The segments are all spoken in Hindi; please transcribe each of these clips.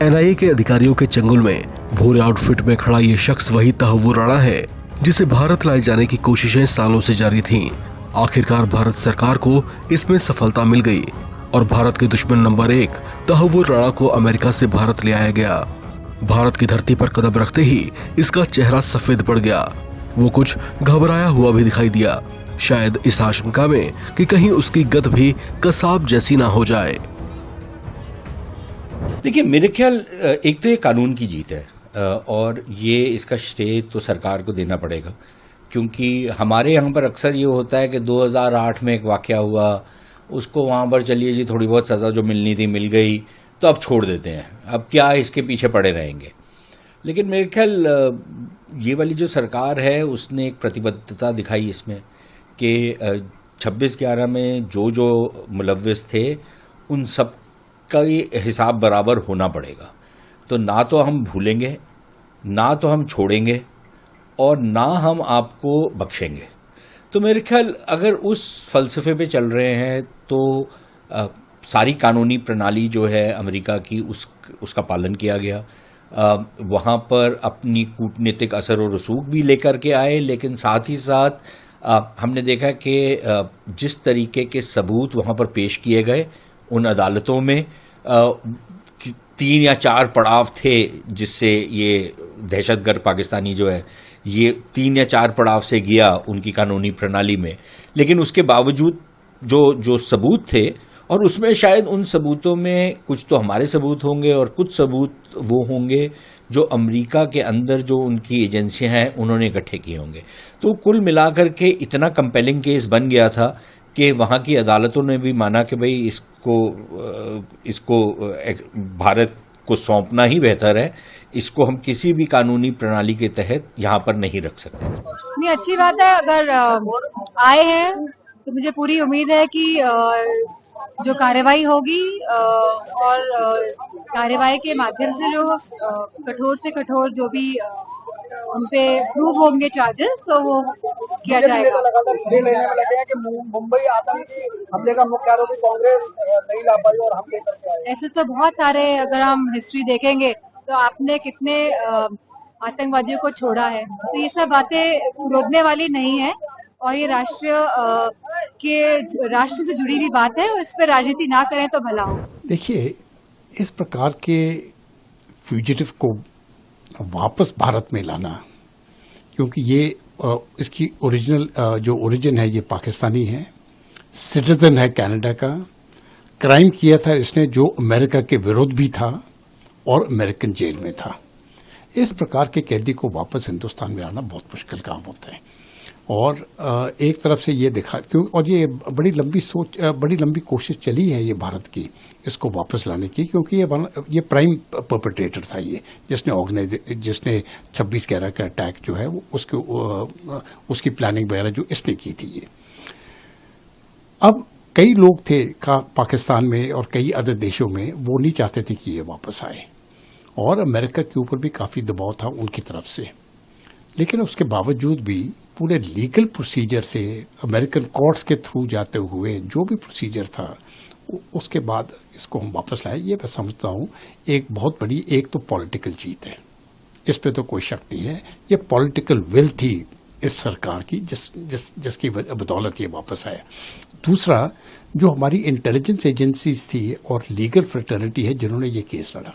एनआईए के अधिकारियों के चंगुल में भूरे आउटफिट में खड़ा ये शख्स वही तहव्वुर राणा है जिसे भारत लाए जाने की कोशिशें सालों से जारी थीं। आखिरकार भारत सरकार को इसमें सफलता मिल गई और भारत के दुश्मन नंबर 1 तहव्वुर राणा को अमेरिका से भारत ले आया गया। भारत की धरती पर कदम रखते ही इसका चेहरा सफेद पड़ गया। वो कुछ घबराया हुआ भी दिखाई दिया, शायद इस आशंका में कि कहीं उसकी गत भी कसाब जैसी ना हो जाए। देखिए, मेरे ख्याल एक तो ये कानून की जीत है और ये इसका श्रेय तो सरकार को देना पड़ेगा, क्योंकि हमारे यहाँ पर अक्सर ये होता है कि 2008 में एक वाकया हुआ, उसको वहाँ पर चलिए जी थोड़ी बहुत सज़ा जो मिलनी थी मिल गई, तो अब छोड़ देते हैं, अब क्या इसके पीछे पड़े रहेंगे। लेकिन मेरे ख्याल ये वाली जो सरकार है उसने एक प्रतिबद्धता दिखाई इसमें कि 26/11 में जो मुलव्विस थे उन सब का हिसाब बराबर होना पड़ेगा। तो ना तो हम भूलेंगे, ना तो हम छोड़ेंगे और ना हम आपको बख्शेंगे। तो मेरे ख्याल अगर उस फलसफे पे चल रहे हैं तो सारी कानूनी प्रणाली जो है अमेरिका की उसका पालन किया गया। वहाँ पर अपनी कूटनीतिक असर और रसूख भी लेकर के आए, लेकिन साथ ही साथ हमने देखा कि जिस तरीके के सबूत वहाँ पर पेश किए गए उन अदालतों में 3 या 4 पड़ाव थे जिससे ये दहशतगर्द पाकिस्तानी जो है ये 3 या 4 पड़ाव से गया उनकी कानूनी प्रणाली में। लेकिन उसके बावजूद जो सबूत थे, और उसमें शायद उन सबूतों में कुछ तो हमारे सबूत होंगे और कुछ सबूत वो होंगे जो अमेरिका के अंदर जो उनकी एजेंसियां हैं उन्होंने इकट्ठे किए होंगे। तो कुल मिलाकर के इतना कंपेलिंग केस बन गया था कि वहाँ की अदालतों ने भी माना कि भाई इसको भारत को सौंपना ही बेहतर है, इसको हम किसी भी कानूनी प्रणाली के तहत यहाँ पर नहीं रख सकते। नहीं, अच्छी बात है, अगर आए हैं तो मुझे पूरी उम्मीद है कि जो कार्रवाई होगी और कार्रवाई के माध्यम से जो कठोर से कठोर जो भी उन पे प्रूव होंगे चार्जेस तो वो किया जाएगा। मुंबई आतंकी हमले का मुख्य आरोपी कांग्रेस नहीं ला पाई और हम लेकर के आए। ऐसे तो बहुत सारे, अगर हम हिस्ट्री देखेंगे तो आपने कितने आतंकवादियों को छोड़ा है, तो ये सब बातें रोकने वाली नहीं है और ये राष्ट्र से जुड़ी हुई बात है और इस पर राजनीति ना करें तो भला हो। देखिए, इस प्रकार के फ्यूजिटिव को वापस भारत में लाना, क्योंकि ये इसकी ओरिजिनल जो ओरिजिन है ये पाकिस्तानी है, सिटीजन है कनाडा का, क्राइम किया था इसने जो अमेरिका के विरोध भी था और अमेरिकन जेल में था। इस प्रकार के कैदी को वापस हिंदुस्तान में लाना बहुत मुश्किल काम होता है और एक तरफ से ये दिखा क्यों, और ये बड़ी लंबी कोशिश चली है ये भारत की इसको वापस लाने की, क्योंकि ये प्राइम परपेट्रेटर था, ये जिसने 26/11 का अटैक जो है वो उसकी प्लानिंग वगैरह जो इसने की थी। ये अब कई लोग थे पाकिस्तान में और कई अदर देशों में, वो नहीं चाहते थे कि ये वापस आए और अमेरिका के ऊपर भी काफ़ी दबाव था उनकी तरफ से। लेकिन उसके बावजूद भी पूरे लीगल प्रोसीजर से अमेरिकन कोर्ट्स के थ्रू जाते हुए जो भी प्रोसीजर था उसके बाद इसको हम वापस लाए। ये मैं समझता हूँ एक बहुत बड़ी एक तो पॉलिटिकल जीत है, इस पे तो कोई शक नहीं है। ये पॉलिटिकल विल थी इस सरकार की जिसकी बदौलत ये वापस आया। दूसरा, जो हमारी इंटेलिजेंस एजेंसीज थी और लीगल फ्रेटर्निटी है जिन्होंने ये केस लड़ा,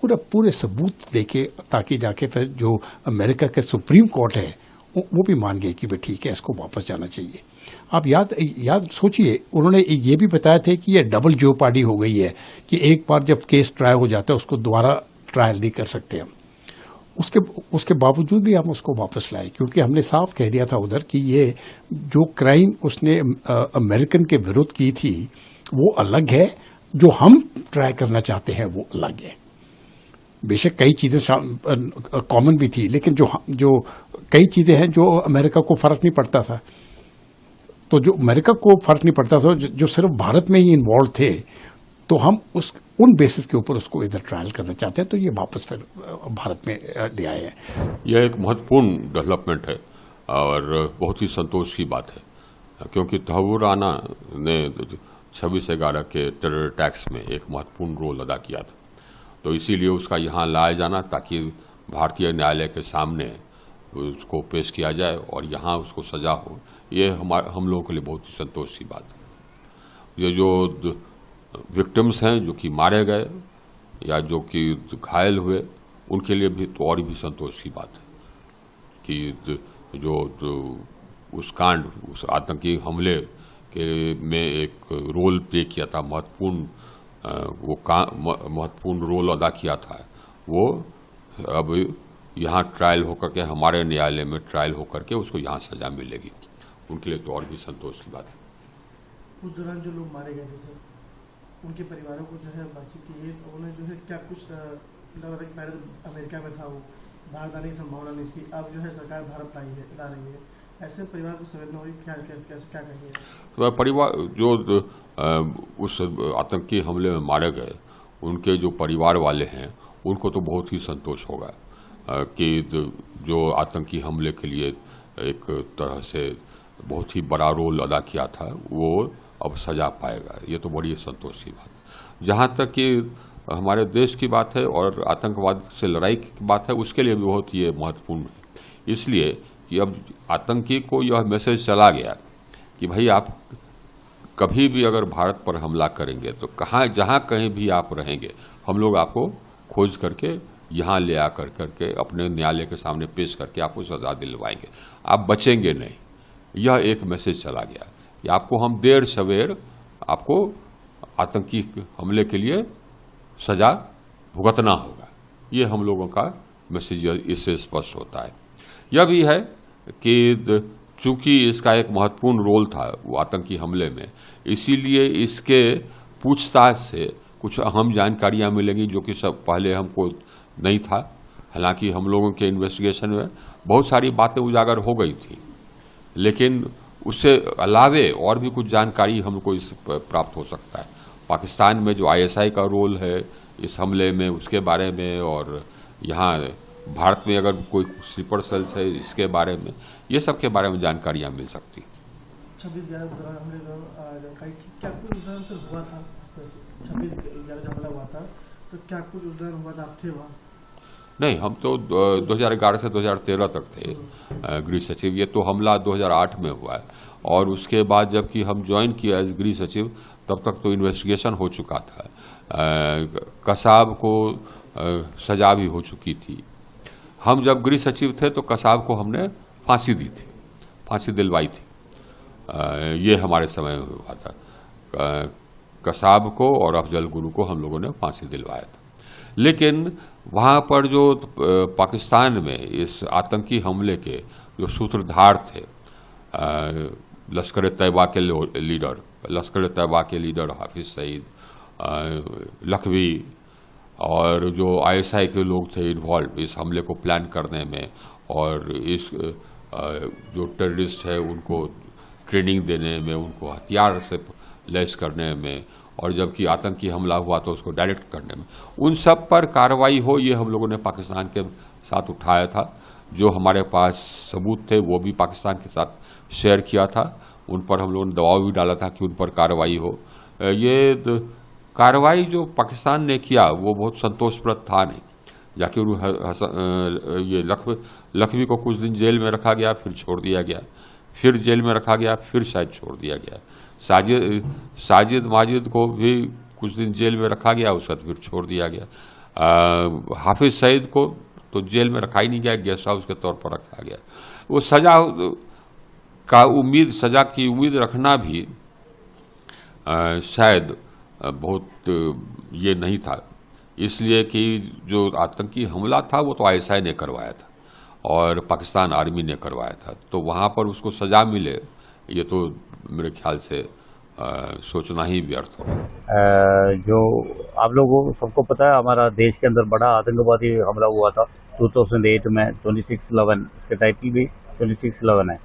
पूरे सबूत देके ताकि जाके फिर जो अमेरिका के सुप्रीम कोर्ट है वो भी मान गए कि भाई ठीक है इसको वापस जाना चाहिए। आप याद सोचिए, उन्होंने ये भी बताया थे कि ये डबल जोपार्डी हो गई है कि एक बार जब केस ट्राई हो जाता है उसको दोबारा ट्रायल नहीं कर सकते हम। उसके बावजूद भी हम उसको वापस लाए, क्योंकि हमने साफ कह दिया था उधर कि ये जो क्राइम उसने अमेरिकन के विरुद्ध की थी वो अलग है, जो हम ट्राई करना चाहते हैं वो अलग है। बेशक कई चीजें कॉमन भी थी, लेकिन जो कई चीजें हैं जो अमेरिका को फर्क नहीं पड़ता था, तो जो अमेरिका को फर्क नहीं पड़ता था, जो सिर्फ भारत में ही इन्वॉल्व थे, तो हम उन बेसिस के ऊपर उसको इधर ट्रायल करना चाहते हैं, तो ये वापस फिर भारत में ले आए हैं। यह एक महत्वपूर्ण डेवलपमेंट है और बहुत ही संतोष की बात है, क्योंकि तहव्वुर राणा ने 26/11 के टेरर अटैक्स में एक महत्वपूर्ण रोल अदा किया था तो इसीलिए उसका यहाँ लाया जाना ताकि भारतीय न्यायालय के सामने उसको पेश किया जाए और यहाँ उसको सजा हो, ये हम लोगों के लिए बहुत ही संतोष की बात है। ये जो विक्टिम्स हैं जो कि मारे गए या जो कि घायल हुए, उनके लिए भी तो और भी संतोष की बात है कि जो उस कांड, उस आतंकी हमले के में एक रोल प्ले किया था, महत्वपूर्ण रोल अदा किया था, वो अब यहाँ ट्रायल होकर के, हमारे न्यायालय में ट्रायल होकर के उसको यहाँ सजा मिलेगी, उनके लिए तो और भी संतोष की बात है। उस दौरान जो लोग मारे गए थे सर, उनके परिवारों को जो है बातचीत की है, उन्हें जो है क्या कुछ पहले अमेरिका में था, वो भारत आने की संभावना नहीं थी, अब जो है सरकार भारत ला रही है, ऐसे परिवार को संवेदना हुई, क्या कहेंगे? तो परिवार जो उस आतंकी हमले में मारे गए, उनके जो परिवार वाले हैं, उनको तो बहुत ही संतोष होगा कि जो आतंकी हमले के लिए एक तरह से बहुत ही बड़ा रोल अदा किया था, वो अब सजा पाएगा। ये तो बड़ी संतोष की बात है। जहाँ तक कि हमारे देश की बात है और आतंकवाद से लड़ाई की बात है, उसके लिए भी बहुत ये महत्वपूर्ण है, इसलिए कि अब आतंकी को यह मैसेज चला गया कि भाई आप कभी भी अगर भारत पर हमला करेंगे तो जहां कहीं भी आप रहेंगे, हम लोग आपको खोज करके यहाँ ले आकर करके अपने न्यायालय के सामने पेश करके आपको सजा दिलवाएंगे, आप बचेंगे नहीं। यह एक मैसेज चला गया कि आपको हम देर सवेर आपको आतंकी हमले के लिए सजा भुगतना होगा। ये हम लोगों का मैसेज इससे स्पष्ट होता है। यह भी है कि चूंकि इसका एक महत्वपूर्ण रोल था वो आतंकी हमले में, इसीलिए इसके पूछताछ से कुछ अहम जानकारियां मिलेंगी जो कि सब पहले हमको नहीं था। हालांकि हम लोगों के इन्वेस्टिगेशन में बहुत सारी बातें उजागर हो गई थी, लेकिन उससे अलावे और भी कुछ जानकारी हमको इस प्राप्त हो सकता है। पाकिस्तान में जो ISI का रोल है इस हमले में, उसके बारे में, और यहाँ भारत में अगर कोई स्लीपर सेल्स है इसके बारे में, ये सब के बारे में जानकारियां मिल सकती। 26/11 के दौरान हमले जानकारी क्या कुछ उस दौरान सर हुआ था? 26/11 जब हमला हुआ था तो क्या कुछ उस दौरान हुआ था? आप थे वहाँ? नहीं, हम तो 2011 से 2013 तक थे गृह सचिव। ये तो हमला 2008 में हुआ है, और उसके बाद जबकि हम ज्वाइन किया एज गृह सचिव, तब तक तो इन्वेस्टिगेशन हो चुका था। कसाब को सजा भी हो चुकी थी। हम जब गृह सचिव थे तो कसाब को हमने फांसी दी थी, फांसी दिलवाई थी। ये हमारे समय में हुआ था। कसाब को और अफजल गुरु को हम लोगों ने फांसी दिलवाया था। लेकिन वहाँ पर जो पाकिस्तान में इस आतंकी हमले के जो सूत्रधार थे, लश्कर तैयबा के लीडर हाफिज सईद, लखवी, और जो ISI के लोग थे इन्वॉल्व इस हमले को प्लान करने में, और इस जो टेररिस्ट है उनको ट्रेनिंग देने में, उनको हथियार से लैस करने में, और जबकि आतंकी हमला हुआ तो उसको डायरेक्ट करने में, उन सब पर कार्रवाई हो, ये हम लोगों ने पाकिस्तान के साथ उठाया था। जो हमारे पास सबूत थे वो भी पाकिस्तान के साथ शेयर किया था। उन पर हम लोगों ने दबाव भी डाला था कि उन पर कार्रवाई हो। ये कार्रवाई जो पाकिस्तान ने किया वो बहुत संतोषप्रद था नहीं। जाकिर ये लखवी को कुछ दिन जेल में रखा गया, फिर छोड़ दिया गया, फिर जेल में रखा गया, फिर शायद छोड़ दिया गया। साजिद माजिद को भी कुछ दिन जेल में रखा गया, उसका फिर छोड़ दिया गया। हाफिज सईद को तो जेल में रखा ही नहीं गया, गेस्ट हाउस के तौर पर रखा गया। वो सजा की उम्मीद रखना भी शायद बहुत ये नहीं था, इसलिए कि जो आतंकी हमला था वो तो ISI ने करवाया था और पाकिस्तान आर्मी ने करवाया था, तो वहाँ पर उसको सजा मिले ये तो मेरे ख्याल से सोचना ही व्यर्थ हो। जो आप लोगों को सबको पता है, हमारा देश के अंदर बड़ा आतंकवादी हमला हुआ था 2008 में 26/11, इसका टाइटल भी 26/11 है।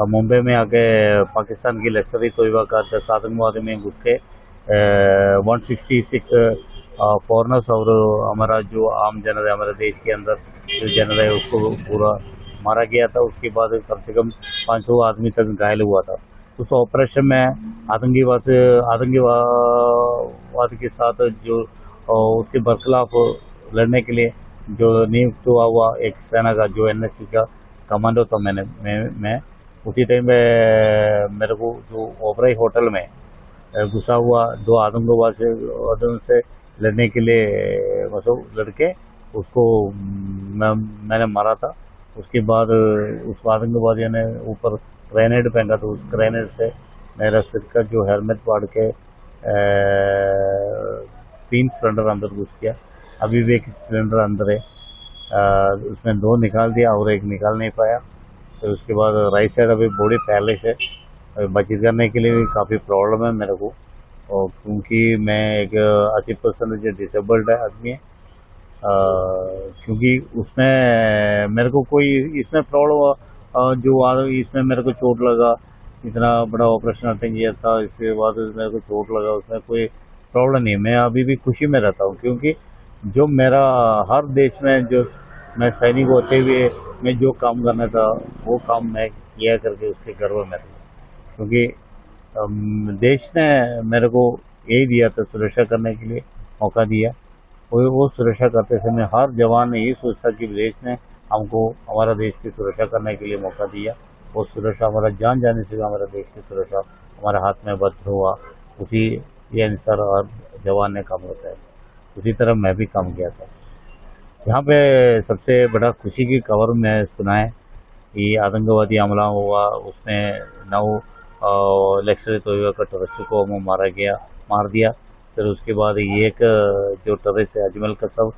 मुंबई में आके पाकिस्तान की लश्कर तोयबा का 10 आतंकवादी में घुस के 166 फॉरनर्स और हमारा जो आम जनता है, हमारे देश के अंदर जो जनता है उसको पूरा मारा गया था। उसके बाद कम से कम 500 आदमी तक घायल हुआ था। उस ऑपरेशन में आतंकवाद के साथ जो और उसके बरखिलाफ लड़ने के लिए जो नियुक्त हुआ एक सेना का जो एनएससी का कमांडो था मैं उसी टाइम में मेरे को जो ओबराई होटल में घुसा हुआ 2 आतंकवाद से लड़ने के लिए मतलब लड़के उसको मैंने मारा था। उसके बाद उस आतंकवादियों ने ऊपर ग्रेनेड फेंका तो उस ग्रेनेड से मेरा सिर का जो हेलमेट फाड़ के 3 सिलेंडर अंदर घुस गया। अभी भी एक सिलेंडर अंदर है, उसमें 2 निकाल दिया और एक निकाल नहीं पाया। फिर उसके बाद राइट साइड अभी बॉडी पहले से बचत करने के लिए भी काफ़ी प्रॉब्लम है मेरे को, और क्योंकि मैं एक 80% डिसेबल्ड है आदमी है, क्योंकि उसमें मेरे को कोई इसमें प्रॉब्लम जो इसमें मेरे को चोट लगा, इतना बड़ा ऑपरेशन अटेंड किया था, इसके बाद मेरे को चोट लगा, उसमें कोई प्रॉब्लम नहीं। मैं अभी भी खुशी में रहता हूँ, क्योंकि जो मेरा हर देश में जो मैं सैनिक होते हुए मैं जो काम करना था वो काम मैं किया करके उसके गर्व में था, क्योंकि देश ने मेरे को यही दिया था, सुरक्षा करने के लिए मौका दिया। वो सुरक्षा करते समय हर जवान ने यही सोचता कि देश ने हमको हमारा देश की सुरक्षा करने के लिए मौका दिया, और सुरक्षा हमारा जान जाने से हमारा देश की सुरक्षा हमारे हाथ में बद्ध हुआ। उसी ये अनुसार हर जवान ने काम होता है, उसी तरह मैं भी काम किया था। यहाँ पे सबसे बड़ा खुशी की खबर मैं सुना है कि आतंकवादी हमला हुआ, उसमें 9 लश्कर तोयबा का टेररिस्ट को मार दिया। फिर उसके बाद एक जो टेररिस्ट है अजमल कसब,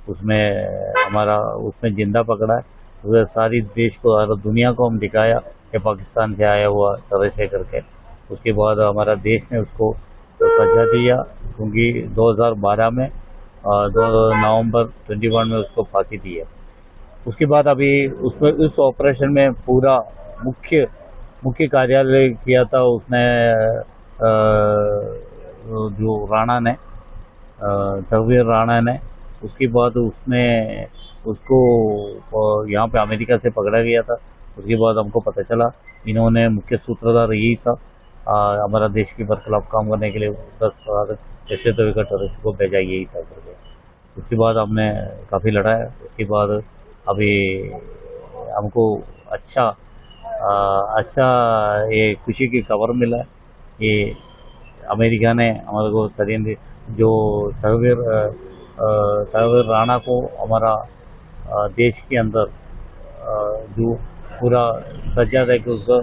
उसमें जिंदा पकड़ा है। उधर सारी देश को और दुनिया को हम दिखाया कि पाकिस्तान से आया हुआ टेररिस्ट है करके। उसके बाद हमारा देश ने उसको सजा दिया, क्योंकि 2012 में 2 नवंबर 21 में उसको फांसी दी है। उसके बाद अभी उसमें उस ऑपरेशन में पूरा मुख्य कार्यालय किया था उसने जो राणा ने, तकवीर राणा ने। उसके बाद उसको यहाँ पे अमेरिका से पकड़ा गया था। उसके बाद हमको पता चला इन्होंने मुख्य सूत्रधार यही था, हमारा देश के बरखिलाफ काम करने के लिए 10,000 जैसे तो टेररिस्ट को भेजा यही था करके। उसके बाद हमने काफ़ी लड़ा है। उसके बाद अभी हमको अच्छा ये खुशी की खबर मिला है कि अमेरिका ने हमारे को तरीन जो तकवीर राणा को हमारा देश के अंदर जो पूरा सजा दे के उसको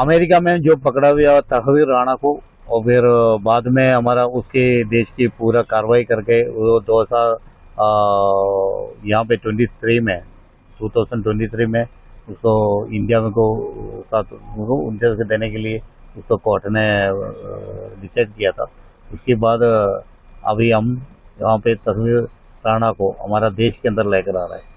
अमेरिका में जो पकड़ा हुआ तकवीर राणा को, और फिर बाद में हमारा उसके देश की पूरा कार्रवाई करके वो 2000 यहाँ पे 2023 में उसको इंडिया में को साथ इंडिया से देने के लिए उसको कोर्ट ने डिसाइड किया था। उसके बाद अभी हम यहाँ पे तकवीर राणा को हमारा देश के अंदर लेकर आ रहे हैं।